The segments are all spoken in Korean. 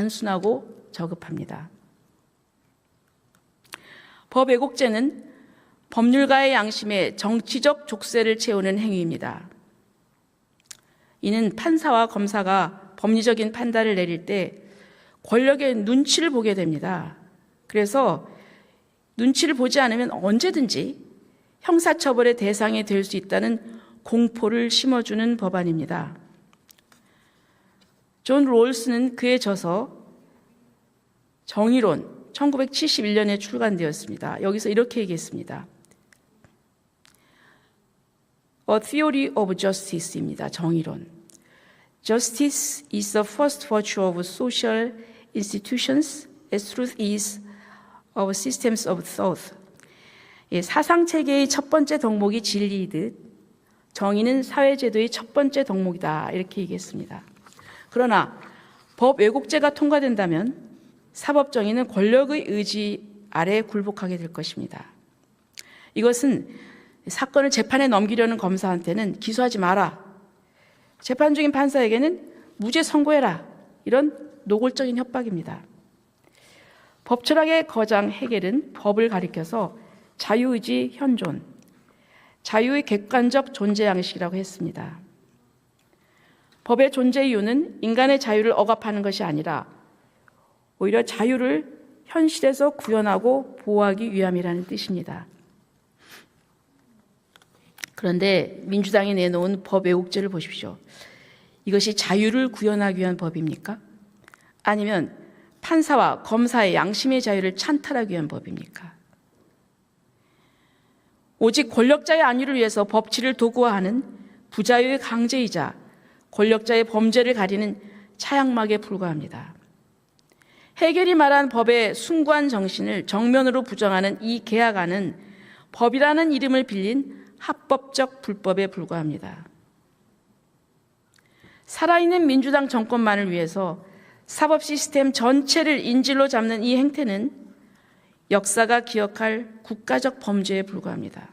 단순하고 저급합니다. 법 왜곡죄는 법률가의 양심에 정치적 족쇄를 채우는 행위입니다. 이는 판사와 검사가 법리적인 판단을 내릴 때 권력의 눈치를 보게 됩니다. 그래서 눈치를 보지 않으면 언제든지 형사처벌의 대상이 될 수 있다는 공포를 심어주는 법안입니다. 존 롤스는 그에 져서 정의론 1971년에 출간되었습니다. 여기서 이렇게 얘기했습니다. A Theory of Justice입니다. 정의론. Justice is the first virtue of social institutions, as truth is of systems of thought. 사상체계의 첫 번째 덕목이 진리이듯 정의는 사회제도의 첫 번째 덕목이다. 이렇게 얘기했습니다. 그러나 법 왜곡죄가 통과된다면 사법정의는 권력의 의지 아래 굴복하게 될 것입니다. 이것은 사건을 재판에 넘기려는 검사한테는 기소하지 마라. 재판 중인 판사에게는 무죄 선고해라. 이런 노골적인 협박입니다. 법철학의 거장 헤겔은 법을 가리켜서 자유의지 현존, 자유의 객관적 존재 양식이라고 했습니다. 법의 존재 이유는 인간의 자유를 억압하는 것이 아니라 오히려 자유를 현실에서 구현하고 보호하기 위함이라는 뜻입니다. 그런데 민주당이 내놓은 법 왜곡죄를 보십시오. 이것이 자유를 구현하기 위한 법입니까? 아니면 판사와 검사의 양심의 자유를 찬탈하기 위한 법입니까? 오직 권력자의 안위를 위해서 법치를 도구화하는 부자유의 강제이자 권력자의 범죄를 가리는 차양막에 불과합니다. 헤겔이 말한 법의 숭고한 정신을 정면으로 부정하는 이 계약안은 법이라는 이름을 빌린 합법적 불법에 불과합니다. 살아있는 민주당 정권만을 위해서 사법 시스템 전체를 인질로 잡는 이 행태는 역사가 기억할 국가적 범죄에 불과합니다.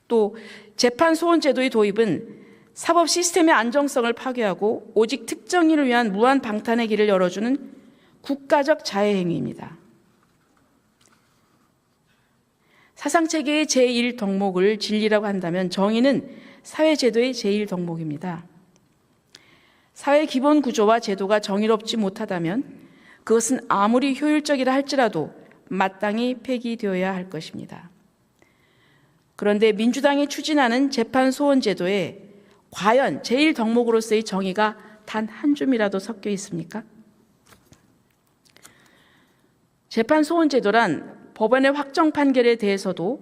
또 재판 소원 제도의 도입은 사법 시스템의 안정성을 파괴하고 오직 특정인을 위한 무한 방탄의 길을 열어주는 국가적 자해 행위입니다. 사상체계의 제1덕목을 진리라고 한다면 정의는 사회제도의 제1덕목입니다. 사회 기본 구조와 제도가 정의롭지 못하다면 그것은 아무리 효율적이라 할지라도 마땅히 폐기되어야 할 것입니다. 그런데 민주당이 추진하는 재판 소원 제도에 과연 제1덕목으로서의 정의가 단 한 줌이라도 섞여 있습니까? 재판 소원 제도란 법원의 확정 판결에 대해서도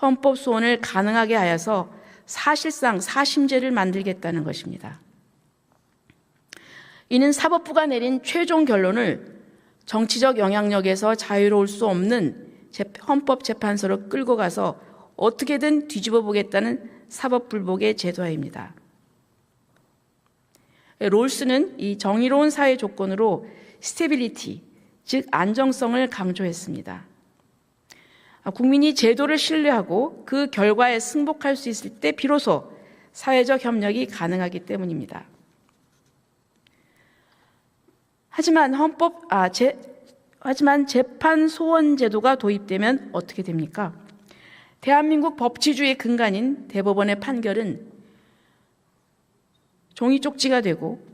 헌법 소원을 가능하게 하여서 사실상 사심제를 만들겠다는 것입니다. 이는 사법부가 내린 최종 결론을 정치적 영향력에서 자유로울 수 없는 헌법재판소로 끌고 가서 어떻게든 뒤집어 보겠다는 사법불복의 제도화입니다. 롤스는 이 정의로운 사회 조건으로 스테빌리티, 즉 안정성을 강조했습니다. 국민이 제도를 신뢰하고 그 결과에 승복할 수 있을 때 비로소 사회적 협력이 가능하기 때문입니다. 하지만 재판 소원 제도가 도입되면 어떻게 됩니까? 대한민국 법치주의의 근간인 대법원의 판결은 종이 쪽지가 되고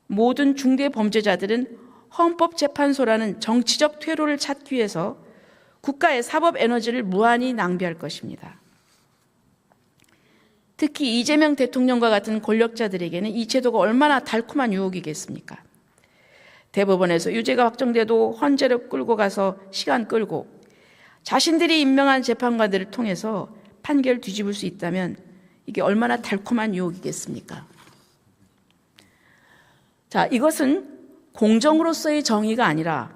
모든 중대 범죄자들은 헌법재판소라는 정치적 퇴로를 찾기 위해서 국가의 사법 에너지를 무한히 낭비할 것입니다. 특히 이재명 대통령과 같은 권력자들에게는 이 제도가 얼마나 달콤한 유혹이겠습니까? 대법원에서 유죄가 확정돼도 헌재로 끌고 가서 시간 끌고 자신들이 임명한 재판관들을 통해서 판결을 뒤집을 수 있다면 이게 얼마나 달콤한 유혹이겠습니까? 자, 이것은 공정으로서의 정의가 아니라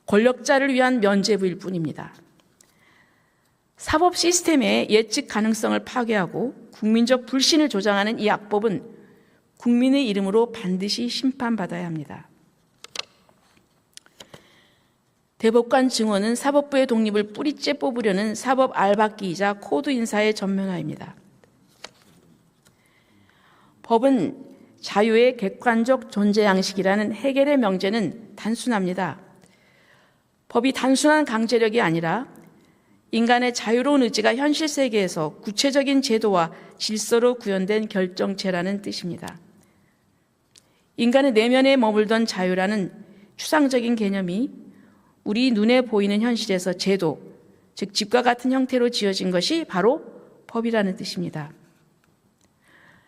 권력자를 위한 면죄부일 뿐입니다. 사법 시스템의 예측 가능성을 파괴하고 국민적 불신을 조장하는 이 악법은 국민의 이름으로 반드시 심판받아야 합니다. 대법관 증언은 사법부의 독립을 뿌리째 뽑으려는 사법 알박기이자 코드 인사의 전면화입니다. 법은 자유의 객관적 존재 양식이라는 해겔의 명제는 단순합니다. 법이 단순한 강제력이 아니라 인간의 자유로운 의지가 현실 세계에서 구체적인 제도와 질서로 구현된 결정체라는 뜻입니다. 인간의 내면에 머물던 자유라는 추상적인 개념이 우리 눈에 보이는 현실에서 제도, 즉 집과 같은 형태로 지어진 것이 바로 법이라는 뜻입니다.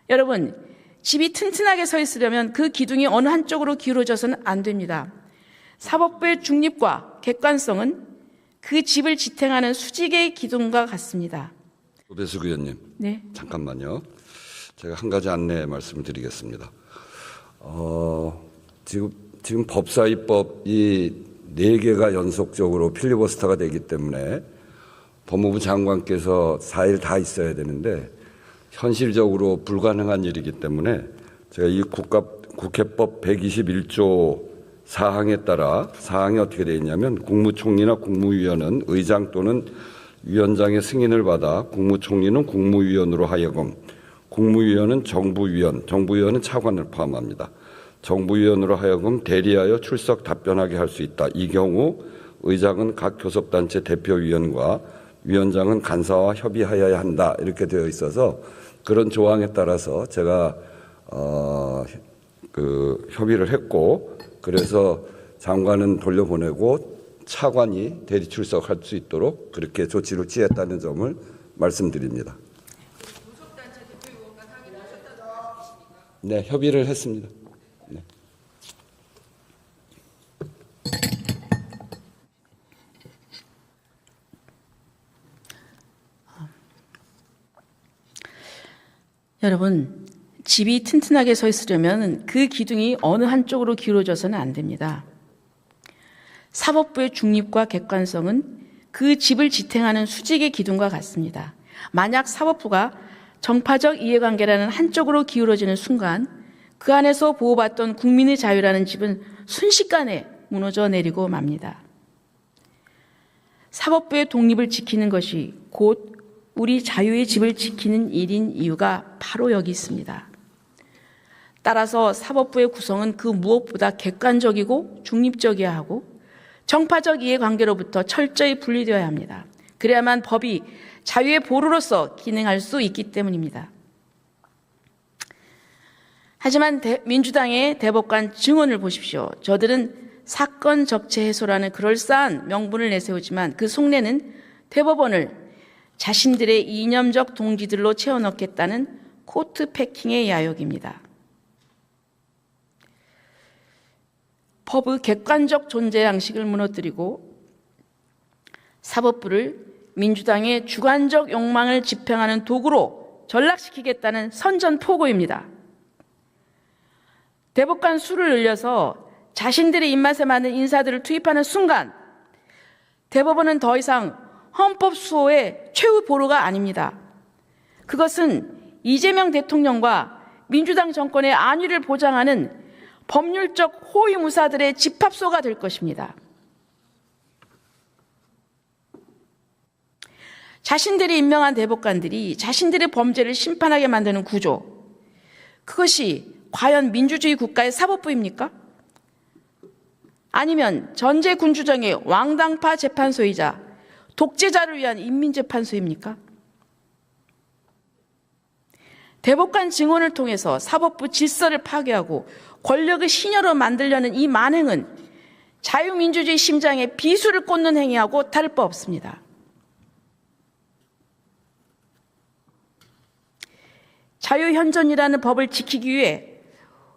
여러분, 집이 튼튼하게 서 있으려면 그 기둥이 어느 한쪽으로 기울어져서는 안 됩니다. 사법부의 중립과 객관성은 그 집을 지탱하는 수직의 기둥과 같습니다. 배숙 의원님, 네. 잠깐만요. 제가 한 가지 안내 말씀드리겠습니다. 지금 법사위법이 4개가 연속적으로 필리버스터가 되기 때문에 법무부 장관께서 4일 다 있어야 되는데 현실적으로 불가능한 일이기 때문에 제가 이 국회법 121조 사항에 따라 사항이 어떻게 되어 있냐면 국무총리나 국무위원은 의장 또는 위원장의 승인을 받아 국무총리는 국무위원으로 하여금 국무위원은 정부위원은 차관을 포함합니다. 정부위원으로 하여금 대리하여 출석 답변하게 할 수 있다. 이 경우 의장은 각 교섭단체 대표위원과 위원장은 간사와 협의하여야 한다. 이렇게 되어 있어서 그런 조항에 따라서 제가 협의를 했고 그래서 장관은 돌려보내고 차관이 대리 출석할 수 있도록 그렇게 조치를 취했다는 점을 말씀드립니다. 네, 협의를 했습니다. 네. 여러분, 집이 튼튼하게 서 있으려면 그 기둥이 어느 한쪽으로 기울어져서는 안 됩니다. 사법부의 중립과 객관성은 그 집을 지탱하는 수직의 기둥과 같습니다. 만약 사법부가 정파적 이해관계라는 한쪽으로 기울어지는 순간 그 안에서 보호받던 국민의 자유라는 집은 순식간에 무너져 내리고 맙니다. 사법부의 독립을 지키는 것이 곧 우리 자유의 집을 지키는 일인 이유가 바로 여기 있습니다. 따라서 사법부의 구성은 그 무엇보다 객관적이고 중립적이어야 하고 정파적 이해관계로부터 철저히 분리되어야 합니다. 그래야만 법이 자유의 보루로서 기능할 수 있기 때문입니다. 하지만 민주당의 대법관 증언을 보십시오. 저들은 사건 적체 해소라는 그럴싸한 명분을 내세우지만 그 속내는 대법원을 자신들의 이념적 동기들로 채워넣겠다는 코트 패킹의 야욕입니다. 법의 객관적 존재 양식을 무너뜨리고 사법부를 민주당의 주관적 욕망을 집행하는 도구로 전락시키겠다는 선전포고입니다. 대법관 수를 늘려서 자신들의 입맛에 맞는 인사들을 투입하는 순간 대법원은 더 이상 헌법 수호의 최후 보루가 아닙니다. 그것은 이재명 대통령과 민주당 정권의 안위를 보장하는 법률적 호위무사들의 집합소가 될 것입니다. 자신들이 임명한 대법관들이 자신들의 범죄를 심판하게 만드는 구조, 그것이 과연 민주주의 국가의 사법부입니까? 아니면 전제군주정의 왕당파 재판소이자 독재자를 위한 인민재판소입니까? 대법관 증언을 통해서 사법부 질서를 파괴하고 권력의 신여로 만들려는 이 만행은 자유민주주의 심장에 비수를 꽂는 행위하고 다를 바 없습니다. 자유현존이라는 법을 지키기 위해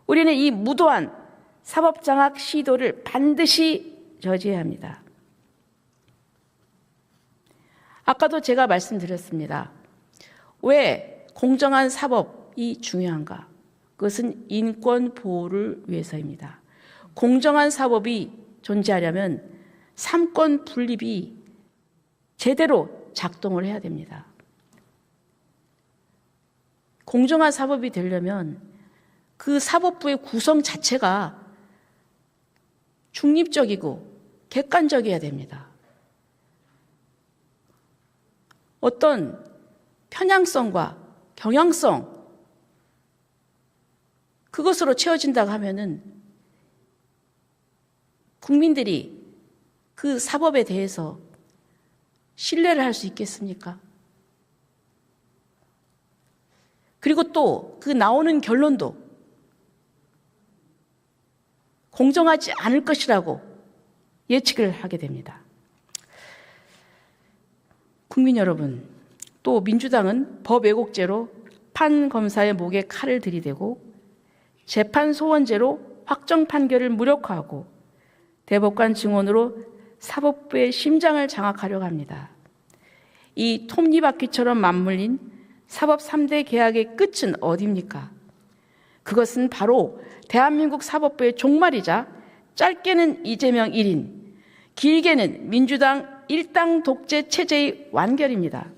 우리는 이 무도한 사법장악 시도를 반드시 저지해야 합니다. 아까도 제가 말씀드렸습니다. 왜 공정한 사법이 중요한가? 그것은 인권 보호를 위해서입니다. 공정한 사법이 존재하려면 삼권 분립이 제대로 작동을 해야 됩니다. 공정한 사법이 되려면 그 사법부의 구성 자체가 중립적이고 객관적이어야 됩니다. 어떤 편향성과 경향성, 그것으로 채워진다고 하면은 국민들이 그 사법에 대해서 신뢰를 할 수 있겠습니까? 그리고 또 그 나오는 결론도 공정하지 않을 것이라고 예측을 하게 됩니다. 국민 여러분, 또 민주당은 법 왜곡죄로 판 검사의 목에 칼을 들이대고 재판 소원죄로 확정 판결을 무력화하고 대법관 증언으로 사법부의 심장을 장악하려고 합니다. 이 톱니바퀴처럼 맞물린 사법 3대 개혁의 끝은 어디입니까? 그것은 바로 대한민국 사법부의 종말이자 짧게는 이재명 1인, 길게는 민주당 일당 독재 체제의 완결입니다.